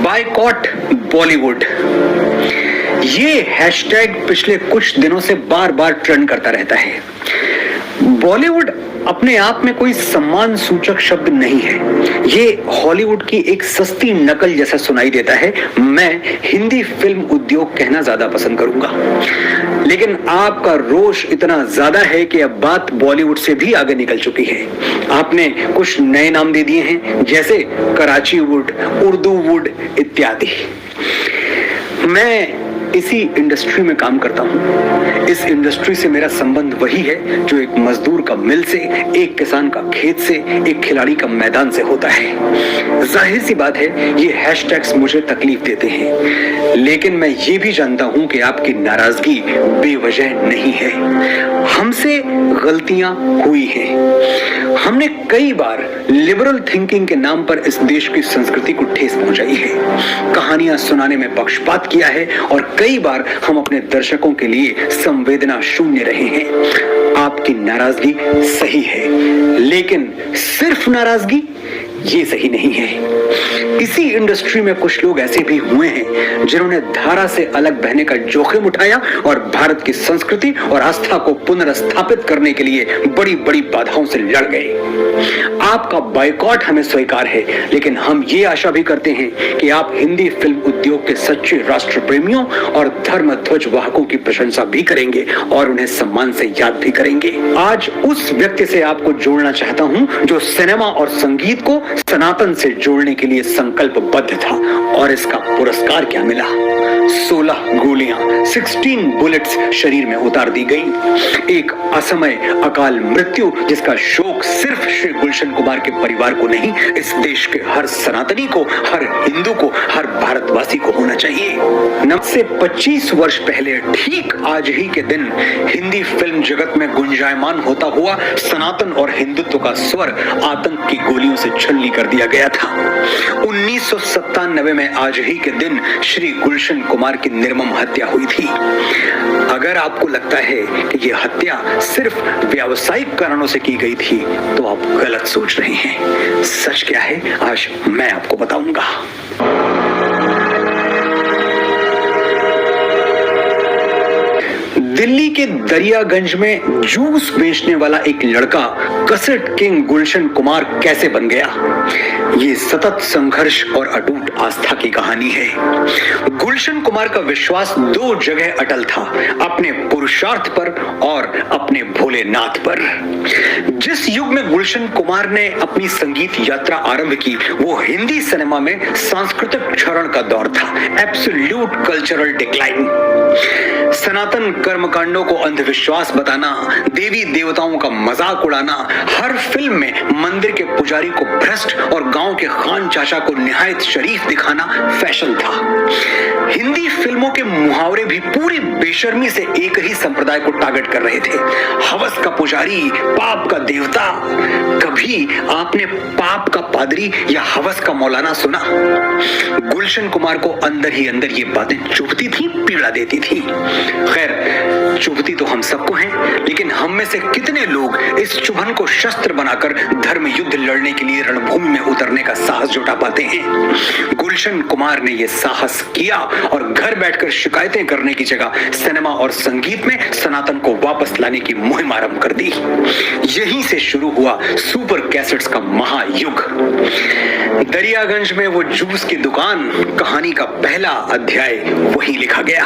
Boycott Bollywood, ये hashtag पिछले कुछ दिनों से बार बार ट्रेंड करता रहता है। बॉलीवुड अपने आप में कोई सम्मान सूचक शब्द नहीं है, ये हॉलीवुड की एक सस्ती नकल जैसा सुनाई देता है। मैं हिंदी फिल्म उद्योग कहना ज्यादा पसंद करूंगा, लेकिन आपका रोष इतना ज्यादा है कि अब बात बॉलीवुड से भी आगे निकल चुकी है। आपने कुछ नए नाम दे दिए हैं, जैसे कराची वुड, उर्दू वुड इत्यादि। मैं इसी इंडस्ट्री में काम करता हूं। इस इंडस्ट्री से मेरा संबंध वही है जो एक मजदूर का मिल से, एक किसान का खेत से, एक खिलाड़ी का मैदान से होता है। जाहिर सी बात है, ये हैशटैग्स मुझे तकलीफ देते हैं, लेकिन मैं ये भी जानता हूं कि आपकी नाराजगी बेवजह नहीं है। हमसे गलतियां हुई हैं। हमने कई बार लिबरल थिंकिंग के नाम पर इस देश की संस्कृति को ठेस पहुंचाई है, कहानियां सुनाने में पक्षपात किया है और कई बार हम अपने दर्शकों के लिए संवेदना शून्य रहे हैं। आपकी नाराजगी सही है, लेकिन सिर्फ नाराजगी ये सही नहीं है। इसी इंडस्ट्री में कुछ लोग ऐसे भी हुए हैं जिन्होंने धारा से अलग बहने का जोखिम उठाया और भारत की संस्कृति और आस्था को पुनर्स्थापित करने के लिए बड़ी बड़ी बाधाओं से लड़ गए। आपका बायकॉट हमें स्वीकार है, लेकिन हम ये आशा भी करते हैं कि आप हिंदी फिल्म उद्योग के सच्चे राष्ट्र प्रेमियों और धर्म ध्वज वाहकों की प्रशंसा भी करेंगे और उन्हें सम्मान से याद भी करेंगे। आज उस व्यक्ति से आपको जोड़ना चाहता हूं जो सिनेमा और संगीत को सनातन से जोड़ने के लिए संकल्पबद्ध था, और इसका पुरस्कार क्या मिला? 16 गोलियां, 16 बुलेट्स शरीर में उतार दी गई। एक असमय अकाल मृत्यु जिसका शोक सिर्फ श्री गुलशन कुमार के परिवार को नहीं, इस देश के हर सनातनी को, हर हिंदू को, हर भारतवासी को होना चाहिए। नब से 25 वर्ष पहले ठीक आज ही के दिन हिंदी फिल्म जगत में गुंजायमान होता हुआ सनातन और हिंदुत्व का स्वर आतंक की गोलियों से छलनी कर दिया गया था। 1997 में आज ही के दिन श्री गुलशन कुमार की निर्मम हत्या हुई थी। अगर आपको लगता है कि यह हत्या सिर्फ व्यावसायिक कारणों से की गई थी, तो आप गलत सोच रहे हैं। सच क्या है, आज मैं आपको बताऊंगा। दिल्ली के दरियागंज में जूस बेचने वाला एक लड़का कैसेट किंग गुलशन कुमार कैसे बन गया, ये सतत संघर्ष और अटूट आस्था की कहानी है। गुलशन कुमार का विश्वास दो जगह अटल था, अपने पुरुषार्थ पर और अपने भोलेनाथ पर। जिस युग में गुलशन कुमार ने अपनी संगीत यात्रा आरंभ की, वो हिंदी सिनेमा में सांस्कृतिक क्षरण का दौर था, एब्सोल्यूट कल्चरल डिक्लाइन। सनातन कर्मकांडों को अंधविश्वास बताना, देवी देवताओं का मजाक उड़ाना, हर फिल्म में मंदिर के पुजारी को भ्रष्ट और गांव के खान चाचा को निहायत शरीफ दिखाना फैशन था। हिंदी फिल्मों के मुहावरे भी पूरी बेशर्मी से एक ही संप्रदाय को टारगेट कर रहे थे, हवस का पुजारी, पाप का देवता। कभी आपने पाप का पादरी या हवस का मौलाना सुना? गुलशन कुमार को अंदर ही अंदर ये बातें चुभती थी, पीड़ा देती थी। खैर, चुभती तो हम सबको है, लेकिन हम में से कितने लोग इस चुभन को शस्त्र बनाकर धर्म युद्ध लड़ने के लिए रणभूमि में उतरने का साहस जुटा पाते हैं? गुलशन कुमार ने यह साहस किया और घर बैठकर शिकायतें करने की जगह सिनेमा और संगीत में सनातन को वापस लाने की मुहिम आरंभ कर दी। यहीं से शुरू हुआ सुपर कैसेट्स का महायुग। दरियागंज में वो जूस की दुकान, कहानी का पहला अध्याय वहीं लिखा गया।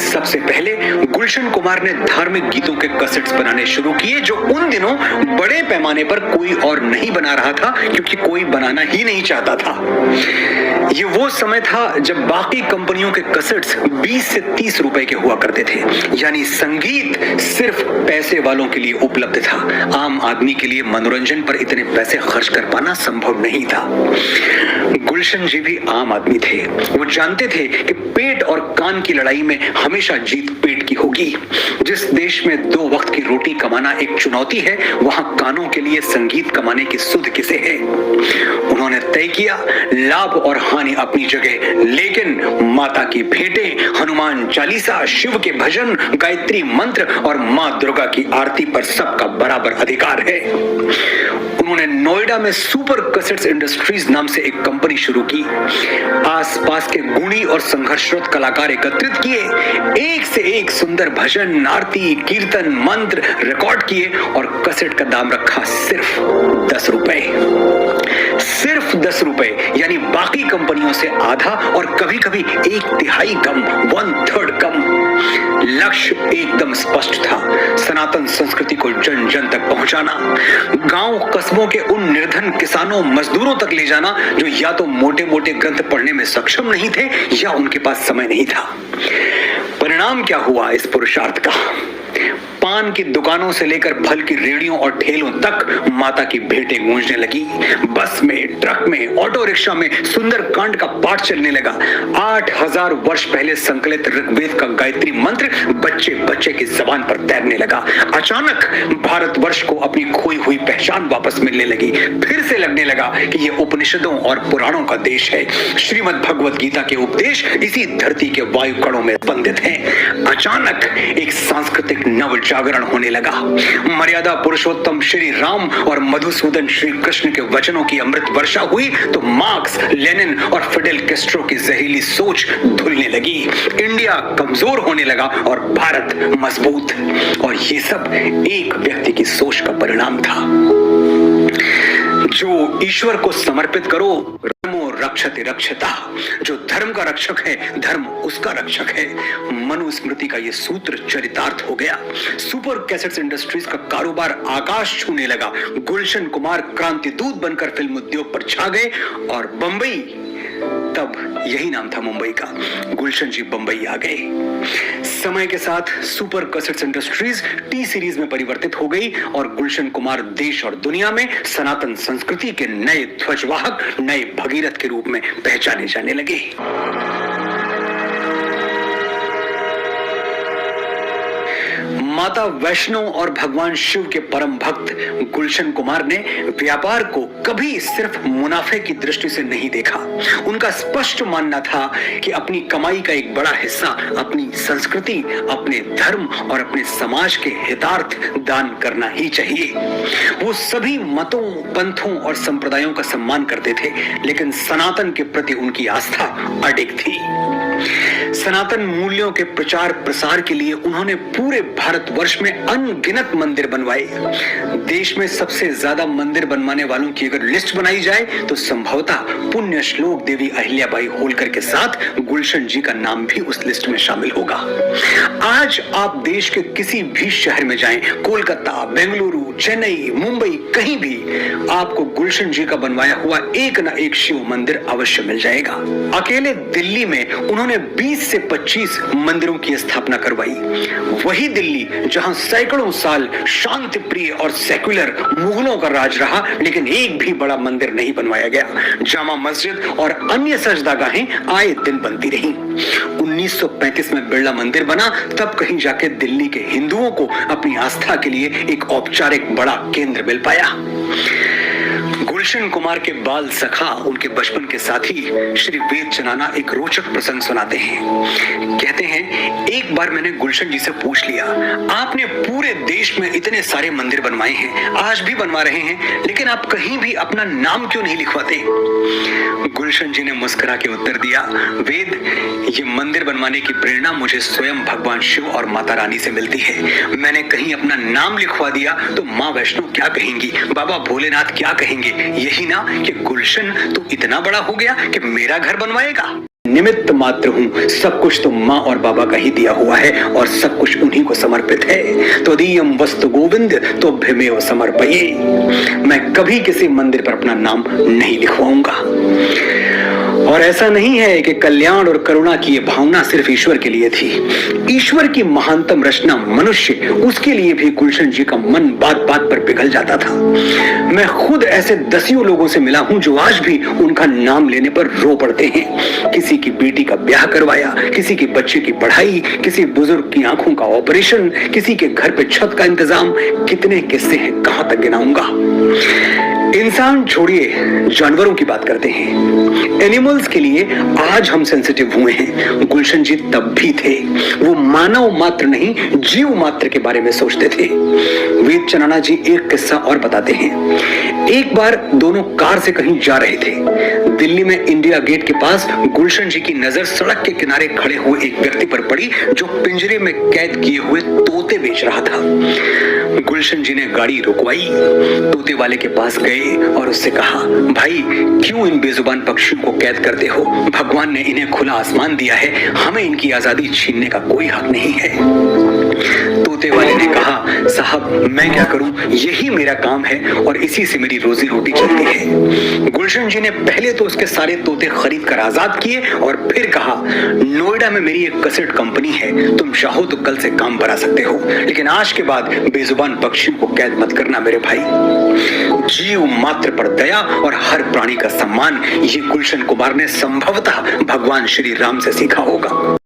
सबसे पहले गुलशन कुमार ने धार्मिक गीतों के कैसेट्स बनाने शुरू किए, जो उन दिनों बड़े पैमाने पर कोई और नहीं बना रहा था, क्योंकि कोई बनाना ही नहीं चाहता था। ये वो समय था जब बाकी कंपनियों के कैसेट्स 20 से 30 रुपए के हुआ करते थे, यानी संगीत सिर्फ पैसे वालों के लिए उपलब्ध था। आम आदमी के लिए मनोरंजन पर इतने पैसे खर्च कर पाना संभव नहीं था। गुलशन जी भी आम आदमी थे, वो जानते थे कि पेट और कान की लड़ाई में हमेशा जीत पेट की होगी। जिस जिस देश में 2 वक्त की रोटी कमाना एक चुनौती है, वहां कानों के लिए संगीत कमाने की सुध किसे है। उन्होंने तय किया लाभ और हानि अपनी जगह, लेकिन माता की भेंटें, हनुमान चालीसा, शिव के भजन, गायत्री मंत्र और मां दुर्गा की आरती पर सबका बराबर अधिकार है। उन्होंने नोएडा में सुपर कैसेट्स इंडस्ट्रीज नाम से एक कंपनी शुरू की। आसपास के गुणी और संघर्षरत कलाकार एकत्रित किए, एक से एक सुंदर भजन, आरती, कीर्तन, मंत्र रिकॉर्ड किए और कैसेट का दाम रखा सिर्फ 10 रुपए। सिर्फ 10 रुपए, यानी बाकी कंपनियों से आधा और कभी कभी 1/3 कम, 1/3 कम। लक्ष्य एकदम स्पष्ट था, सनातन संस्कृति को जन जन तक पहुंचाना, गांव कस्बों के उन निर्धन किसानों मजदूरों तक ले जाना जो या तो मोटे मोटे ग्रंथ पढ़ने में सक्षम नहीं थे या उनके पास समय नहीं था। परिणाम क्या हुआ इस पुरुषार्थ का? पान की दुकानों से लेकर फल की रेहड़ियों और ठेलों तक माता की भेंटें गूंजने लगी। बस में, ट्रक में, ऑटो रिक्शा में सुंदर कांड का पाठ चलने लगा। 8000 वर्ष पहले संकलित ऋग्वेद का गायत्री मंत्र बच्चे बच्चे की जबान पर तैरने लगा। अचानक भारतवर्ष को अपनी खोई हुई पहचान वापस मिलने लगी। फिर से लगने लगा कि ये उपनिषदों और पुराणों का देश है। श्रीमद् भगवत गीता के उपदेश इसी धरती के वायु कणों में स्पंदित हैं। अचानक एक सांस्कृतिक नव जागरण होने लगा। मर्यादा पुरुषोत्तम श्री राम और मधुसूदन श्री कृष्ण के वचनों की अमृत वर्षा हुई तो मार्क्स, लेनिन और फिडेल कैस्ट्रो की जहरीली सोच धुलने लगी। इंडिया कमजोर होने लगा और भारत मजबूत। और ये सब एक व्यक्ति की सोच का परिणाम था। जो ईश्वर को समर्पित करो, धर्मो रक्षति रक्षता। जो धर्म का रक्षक है, धर्म उसका रक्षक है। मनुस्मृति का यह सूत्र चरितार्थ हो गया। सुपर कैसेट्स इंडस्ट्रीज का कारोबार आकाश छूने लगा। गुलशन कुमार क्रांति दूत बनकर फिल्म उद्योग पर छा गए और बंबई, तब यही नाम था मुंबई का, गुलशन जी बंबई आ गए। समय के साथ super cassettes industries T series में परिवर्तित हो गई और गुलशन कुमार देश और दुनिया में सनातन संस्कृति के नए ध्वजवाहक, नए भगीरथ के रूप में पहचाने जाने लगे। माता वैष्णो और भगवान शिव के परम भक्त गुलशन कुमार ने व्यापार को कभी सिर्फ मुनाफे की दृष्टि से नहीं देखा। उनका स्पष्ट मानना था कि अपनी कमाई का एक बड़ा हिस्सा अपनी संस्कृति, अपने धर्म और अपने समाज के हितार्थ दान करना ही चाहिए। वो सभी मतों, पंथों और संप्रदायों का सम्मान करते थे, लेकिन सनातन के प्रति उनकी आस्था अडिग थी। सनातन मूल्यों के प्रचार प्रसार के लिए उन्होंने पूरे भारतवर्ष में अनगिनत मंदिर बनवाए। देश में सबसे ज्यादा मंदिर बनवाने वालों की अगर लिस्ट बनाई जाए तो संभवतः पुण्य श्लोक देवी अहिल्याबाई होलकर के साथ गुलशन जी का नाम भी उस लिस्ट में शामिल होगा। आज आप देश के किसी भी शहर में जाएं, कोलकाता, बेंगलुरु, चेन्नई, मुंबई, कहीं भी आपको गुलशन जी का बनवाया हुआ एक न एक शिव मंदिर अवश्य मिल जाएगा। अकेले दिल्ली में उन्होंने 20 से 25 मंदिरों की स्थापना करवाई। वही दिल्ली जहां सैकड़ों साल शांति प्रिय और सेक्युलर मुगलों का राज रहा, लेकिन एक भी बड़ा मंदिर नहीं बनवाया गया। जामा मस्जिद और अन्य सजदागाहें आए दिन बनती रहीं। 1935 में बिरला मंदिर बना, तब कहीं जाके दिल्ली के हिंदुओं को अपनी आस्था के लिए एक औपचारिक बड़ा केंद्र मिल पाया। गुलशन कुमार के बाल सखा, उनके बचपन के साथी श्री वेद चनाना एक रोचक प्रसंग सुनाते हैं। कहते हैं, एक बार मैंने गुलशन जी से पूछ लिया, आपने पूरे देश में इतने सारे मंदिर बनवाए हैं, आज भी बनवा रहे हैं, लेकिन आप कहीं भी अपना नाम क्यों नहीं लिखवाते? गुलशन जी ने मुस्कुरा के उत्तर दिया, वेद, ये मंदिर बनवाने की प्रेरणा मुझे स्वयं भगवान शिव और माता रानी से मिलती है। मैंने कहीं अपना नाम लिखवा दिया तो माँ वैष्णो क्या कहेंगी, बाबा भोलेनाथ क्या कहेंगे? यही ना कि गुलशन तो इतना बड़ा हो गया कि मेरा घर बनवाएगा। निमित्त मात्र हूँ, सब कुछ तो माँ और बाबा का ही दिया हुआ है और सब कुछ उन्हीं को समर्पित है। तो दीयम वस्तु गोविंद तो भीमेव समर्पये। मैं कभी किसी मंदिर पर अपना नाम नहीं लिखवाऊंगा। और ऐसा नहीं है कि कल्याण और करुणा की ये भावना सिर्फ ईश्वर के लिए थी। ईश्वर की महानतम रचना मनुष्य, उसके लिए भी गुलशन जी का मन बात बात पर पिघल जाता था। मैं खुद ऐसे दसियों लोगों से मिला हूं जो आज भी उनका नाम लेने पर रो पड़ते हैं। किसी की बेटी का ब्याह करवाया, किसी के बच्चे की पढ़ाई, किसी बुजुर्ग की आंखों का ऑपरेशन, किसी के घर पे छत का इंतजाम। कितने किस्से हैं, कहां तक गिनाऊंगा। इंसान छोड़िए, जानवरों की बात करते हैं। एनिमल्स के लिए आज हम सेंसिटिव हुए हैं, गुलशन जी तब भी थे। वो मानव मात्र नहीं, जीव मात्र के बारे में सोचते थे। वेद चनाना जी एक किस्सा और बताते हैं। एक बार दोनों कार से कहीं जा रहे थे। दिल्ली में इंडिया गेट के पास गुलशन जी की नजर सड़क के किनारे खड़े हुए एक व्यक्ति पर पड़ी जो पिंजरे में कैद किए हुए तोते बेच रहा था। गुलशन जी ने गाड़ी रुकवाई, तोते वाले के पास गए और उससे कहा, भाई क्यों इन बेजुबान पक्षियों को कैद करते हो? भगवान ने इन्हें खुला आसमान दिया है, हमें इनकी आजादी छीनने का कोई हक नहीं है। तोते वाले ने कहा, साहब मैं क्या करूं, यही मेरा काम है और इसी से मेरी रोजी रोटी चलती है। गुलशन जी ने पहले तो उसके सारे तोते खरीद कर आजाद किए और फिर कहा, नोएडा में मेरी एक कसेट कंपनी है, तुम चाहो तो कल से काम पर आ सकते हो, लेकिन आज के बाद बेजुबान पक्षियों को कैद मत करना मेरे भाई। जीव मात्र पर दया और हर प्राणी का सम्मान, ये गुलशन कुमार ने संभवतः भगवान श्री राम से सीखा होगा।